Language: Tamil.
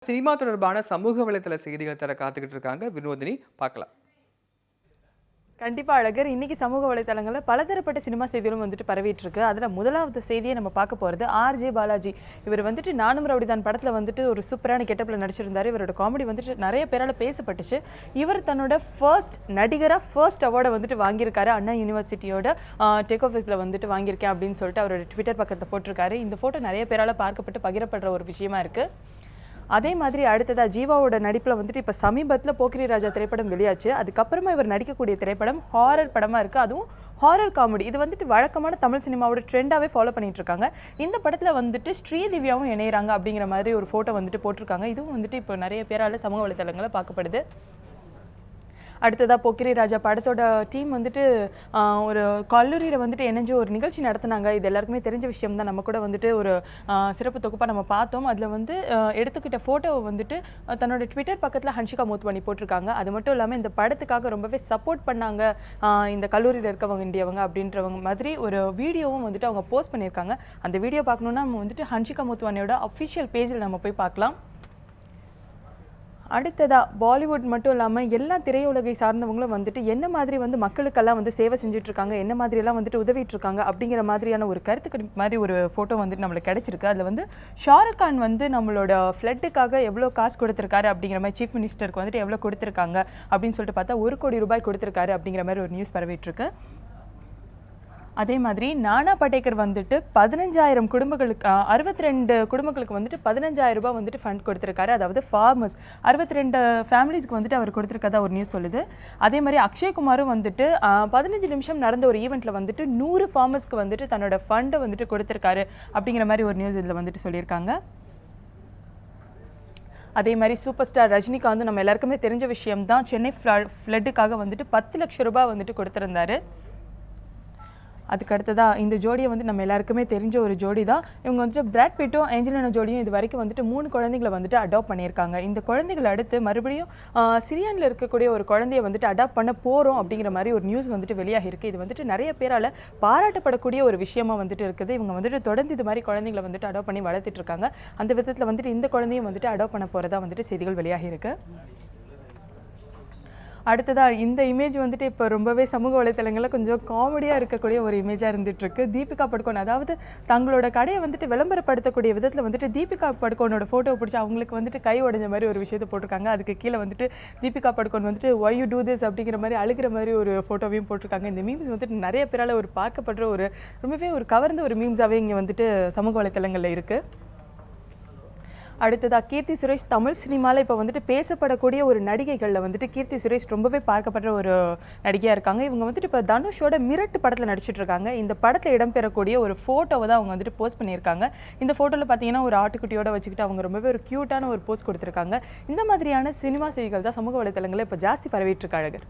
சினிமா தொடர்பான சமூக வலைதள செய்திகள் தர காத்துக்கிட்டு இருக்காங்க வினோதினி. பார்க்கலாம். கண்டிப்பா அழகர். இன்னைக்கு சமூக வலைதளங்களில் பலதரப்பட்ட சினிமா செய்திகளும் வந்துட்டு பரவிட்டு இருக்கு. அதுல முதலாவது செய்தியை நம்ம பார்க்க போறது ஆர்ஜே பாலாஜி. இவர் வந்துட்டு நானும் ரவுடிதான் படத்துல வந்துட்டு ஒரு சூப்பரான கெட்டப்ல நடிச்சிருந்தாரு. இவரோட காமெடி வந்துட்டு நிறைய பேரால பேசப்பட்டுச்சு. இவர் தன்னோட ஃபர்ஸ்ட் அவார்டை வந்துட்டு வாங்கியிருக்காரு. அண்ணா யூனிவர்சிட்டியோட டேக் ஆஃபீஸ்ல வந்துட்டு வாங்கியிருக்கேன் அப்படின்னு சொல்லிட்டு அவரோட ட்விட்டர் பக்கத்தை போட்டிருக்காரு. இந்த போட்டோ நிறைய பேரால பார்க்கப்பட்டு பகிரப்படுற ஒரு விஷயமா இருக்கு. அதே மாதிரி அடுத்ததா ஜீவாவோட நடிப்பில் வந்துட்டு இப்போ சமீபத்தில் போக்கிரி ராஜா திரைப்படம் வெளியாச்சு. அதுக்கப்புறமா இவர் நடிக்கக்கூடிய திரைப்படம் ஹாரர் படமாக இருக்குது. அதுவும் ஹாரர் காமெடி. இது வந்துட்டு வழக்கமான தமிழ் சினிமாவோட ட்ரெண்டாகவே ஃபாலோ பண்ணிட்டு இருக்காங்க. இந்த படத்தில் வந்துட்டு ஸ்ரீதிவ்யாவும் இணையிறாங்க அப்படிங்கிற மாதிரி ஒரு ஃபோட்டோ வந்துட்டு போட்டிருக்காங்க. இதுவும் வந்துட்டு இப்போ நிறைய பேரால் சமூக வலைதளங்களில் பார்க்கப்படுது. அடுத்ததாக போக்கிரி ராஜா படத்தோட டீம் வந்துட்டு ஒரு கல்லூரியில் வந்துட்டு இணைஞ்சு ஒரு நிகழ்ச்சி நடத்தினாங்க. இது எல்லாருக்குமே தெரிஞ்ச விஷயம் தான். நம்ம கூட வந்துட்டு ஒரு சிறப்பு தொகுப்பாக நம்ம பார்த்தோம். அதில் வந்து எடுத்துக்கிட்ட ஃபோட்டோவை வந்துட்டு தன்னோட ட்விட்டர் பக்கத்தில் ஹன்ஷிகா மூத்வானி போட்டிருக்காங்க. அது மட்டும் இல்லாமல் இந்த படத்துக்காக ரொம்பவே சப்போர்ட் பண்ணாங்க இந்த கல்லூரியில் இருக்கவங்க இண்டியவங்க அப்படின்றவங்க மாதிரி ஒரு வீடியோவும் வந்துட்டு அவங்க போஸ்ட் பண்ணியிருக்காங்க. அந்த வீடியோ பார்க்கணுன்னா நம்ம வந்துட்டு ஹன்ஷிகா மூத்வானியோட அஃபிஷியல் பேஜில் நம்ம போய் பார்க்கலாம். அடுத்ததாக பாலிவுட் மட்டும் இல்லாமல் எல்லா திரையுலகை சார்ந்தவங்களும் வந்துட்டு என்ன மாதிரி வந்து மக்களுக்கெல்லாம் வந்து சேவை செஞ்சுட்ருக்காங்க, என்ன மாதிரியெல்லாம் வந்துட்டு உதவிட்டுருக்காங்க அப்படிங்கிற மாதிரியான ஒரு கருத்து மாதிரி ஒரு ஃபோட்டோ வந்துட்டு நம்மளுக்கு கிடச்சிருக்கு. அதில் வந்து ஷாருக் கான் வந்து நம்மளோட ஃப்ளட்டுக்காக எவ்வளோ காசு கொடுத்துருக்காரு அப்படிங்கிற மாதிரி, சீஃப் மினிஸ்டருக்கு வந்துட்டு எவ்வளோ கொடுத்துருக்காங்க அப்படின்னு சொல்லிட்டு பார்த்தா 1 கோடி ரூபாய் கொடுத்துருக்காரு அப்படிங்கிற மாதிரி ஒரு நியூஸ் பரவிட்டுருக்கு. அதே மாதிரி நானா படேக்கர் வந்துட்டு 15,000 குடும்பங்களுக்கு 62 குடும்பங்களுக்கு வந்துட்டு 15,000 ரூபாய் வந்துட்டு ஃபண்ட் கொடுத்துருக்காரு. அதாவது ஃபார்மர்ஸ் 62 ஃபேமிலிஸ்க்கு வந்துட்டு அவர் கொடுத்துருக்கதா ஒரு நியூஸ் சொல்லுது. அதே மாதிரி அக்ஷய்குமாரும் வந்துட்டு 15 நிமிஷம் நடந்த ஒரு ஈவெண்ட்டில் வந்துட்டு 100 ஃபார்மர்ஸ்க்கு வந்துட்டு தன்னோட ஃபண்டை வந்துட்டு கொடுத்துருக்காரு அப்படிங்கிற மாதிரி ஒரு நியூஸ் இதில் வந்துட்டு சொல்லியிருக்காங்க. அதே மாதிரி சூப்பர் ஸ்டார் ரஜினிகாந்த் நம்ம எல்லாருக்குமே தெரிஞ்ச விஷயம் தான். சென்னை ஃப்ளட்டுக்காக வந்துட்டு 10 லட்சம் ரூபாய் வந்துட்டு கொடுத்துருந்தாரு. அதுக்கு அடுத்ததாக இந்த ஜோடியை வந்து நம்ம எல்லாருக்குமே தெரிஞ்ச ஒரு ஜோடி தான். இவங்க வந்துட்டு பிராட் பிட்டும் ஏஞ்சலினா ஜோடியும் இது வரைக்கும் வந்துட்டு 3 குழந்தைகளை வந்துட்டு அடாப்ட் பண்ணியிருக்காங்க. இந்த குழந்தைகளை அடுத்து மறுபடியும் சிரியானில் இருக்கக்கூடிய ஒரு குழந்தைய வந்துட்டு அடாப்ட் பண்ண போகிறோம் அப்படிங்கிற மாதிரி ஒரு நியூஸ் வந்துட்டு வெளியாக இருக்குது. இது வந்துட்டு நிறைய பேரால் பாராட்டப்படக்கூடிய ஒரு விஷயமா வந்துட்டு இருக்குது. இவங்க வந்துட்டு தொடர்ந்து இது மாதிரி குழந்தைகளை வந்துட்டு அடாப்ட் பண்ணி வளர்த்துட்டு இருக்காங்க. அந்த விதத்தில் வந்துட்டு இந்த குழந்தையும் வந்துட்டு அடாப்ட் பண்ண போகிறதா வந்துட்டு செய்திகள் வெளியாக இருக்குது. அடுத்ததாக இந்த இமேஜ் வந்துட்டு இப்போ ரொம்பவே சமூக வலைத்தளங்களில் கொஞ்சம் காமெடியாக இருக்கக்கூடிய ஒரு இமேஜாக இருந்துகிட்ருக்கு. தீபிகா படுகோன் அதாவது தங்களோட கடையை வந்துட்டு விளம்பரப்படுத்தக்கூடிய விதத்தில் வந்துட்டு தீபிகா படுகோனோட ஃபோட்டோ பிடிச்சி அவங்களுக்கு வந்துட்டு கை உடைஞ்ச மாதிரி ஒரு விஷயத்தை போட்டிருக்காங்க. அதுக்கு கீழே வந்துட்டு தீபிகா படுகோன் வந்துட்டு why you do this அப்படிங்கிற மாதிரி அழுகிற மாதிரி ஒரு ஃபோட்டோவையும் போட்டிருக்காங்க. இந்த மீம்ஸ் வந்துட்டு நிறைய பேரால் ஒரு பார்க்கப்படுற ஒரு ரொம்பவே ஒரு கவர்ந்த ஒரு மீம்ஸாகவே இங்கே வந்துட்டு சமூக வலைத்தளங்களில் இருக்குது. அடுத்ததாக கீர்த்தி சுரேஷ் தமிழ் சினிமாவில் இப்போ வந்துட்டு பேசப்படக்கூடிய ஒரு நடிகைகளில் வந்துட்டு கீர்த்தி சுரேஷ் ரொம்பவே பார்க்கப்படுற ஒரு நடிகையாக இருக்காங்க. இவங்க வந்துட்டு இப்போ தனுஷோட மிரட்டு படத்தில் நடிச்சிட்டு இருக்காங்க. இந்த படத்தில் இடம்பெறக்கூடிய ஒரு ஃபோட்டோவை தான் அவங்க வந்துட்டு போஸ்ட் பண்ணியிருக்காங்க. இந்த ஃபோட்டோவில் பார்த்தீங்கன்னா ஒரு ஆட்டுக்குட்டியோட வச்சுக்கிட்டு அவங்க ரொம்பவே ஒரு க்யூட்டான ஒரு போஸ்ட் கொடுத்துருக்காங்க. இந்த மாதிரியான சினிமா செய்திகள் தான் சமூக வலைத்தளங்களில் இப்போ ஜாஸ்தி பரவிட்டு இருக்கு அழகர்.